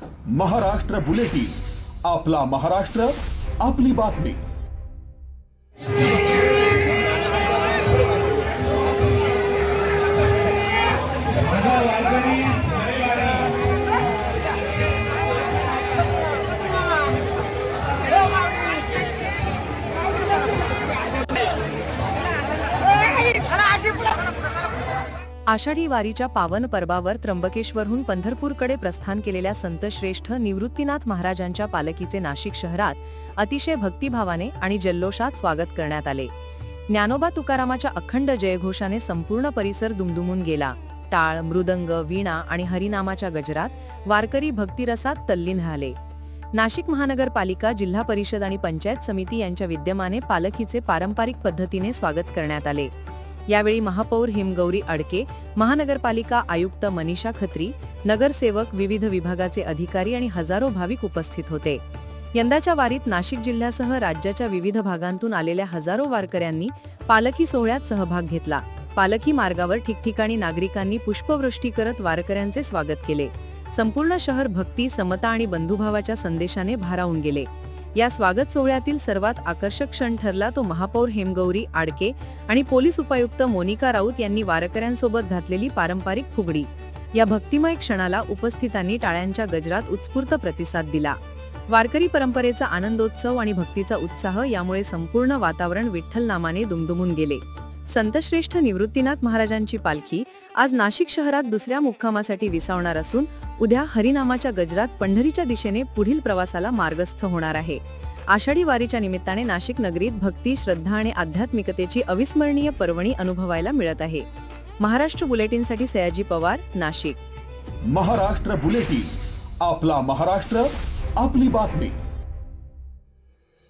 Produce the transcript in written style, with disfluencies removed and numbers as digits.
Maharashtra bulletin, आपला महाराष्ट्र, आपली बातमी। आषाढी वारीच्या पावन पर्वावर त्र्यंबकेश्वरहून पंढरपूरकडे प्रस्थान केलेल्या संतश्रेष्ठ निवृत्तीनाथ महाराजांच्या पालखीचे नाशिक शहरात अतिशय भक्तिभावाने आणि जल्लोषात स्वागत करण्यात आले। ज्ञानोबा तुकारामाच्या अखंड जयघोषाने संपूर्ण परिसर दुमदुमून गेला। टाळ, मृदंग, वीणा आणि हरिनामाच्या गजरात वारकरी भक्तिरसात तल्लीन झाले। नाशिक महानगरपालिका, जिल्हा परिषद आणि पंचायत समिती यांच्या विद्यमाने पालखीचे पारंपरिक पद्धतीने स्वागत करण्यात आले। यावेळी महापौर हिमगौरी अडके, महानगरपालिका आयुक्त मनीषा खत्री, नगरसेवक, विविध विभागाचे अधिकारी आणि हजारो भाविक उपस्थित होते। यंदाच्या वारीत नाशिक जिल्ह्यासह राज्याच्या विविध भागांतून आलेल्या हजारो वारकऱ्यांनी पालखी सोहळ्यात सहभाग घेतला। पालखी मार्गावर ठिकठिकाणी नागरिकांनी पुष्पवृष्टी करत वारकऱ्यांचे स्वागत केले। संपूर्ण शहर भक्ती, समता आणि बंधुभावाच्या संदेशाने भारावून गेले। या स्वागत सोहळ्यातील सर्वात आकर्षक क्षण ठरला तो महापौर हेमगौरी आडके आणि पोलीस उपायुक्त मोनिका राऊत यांनी वारकऱ्यांसोबत घातलेली पारंपरिक फुगडी। या भक्तिमय क्षणाला उपस्थितांनी टाळ्यांच्या गजरात उत्स्फूर्त प्रतिसाद दिला। वारकरी परंपरेचा आनंदोत्सव आणि भक्तीचा उत्साह यामुळे संपूर्ण वातावरण विठ्ठल नामाने दुमदुमून गेले। संतश्रेष्ठ निवृत्तीनाथ महाराजांची पालखी आज नाशिक शहरात दुसऱ्या मुक्कामासाठी विसावणार असून उद्या हरिनामाच्या गजरात पंढरीच्या दिशेने पुढील प्रवासाला मार्गस्थ होणार आहे। आषाढी वारीच्या निमित्ताने नाशिक नगरीत भक्ती, श्रद्धा आणि आध्यात्मिकतेची अविस्मरणीय पर्वणी अनुभवायला मिळत आहे। महाराष्ट्र बुलेटिनसाठी सयाजी पवार, नाशिक। महाराष्ट्र बुलेटिन, आपला महाराष्ट्र, आपली बातमी।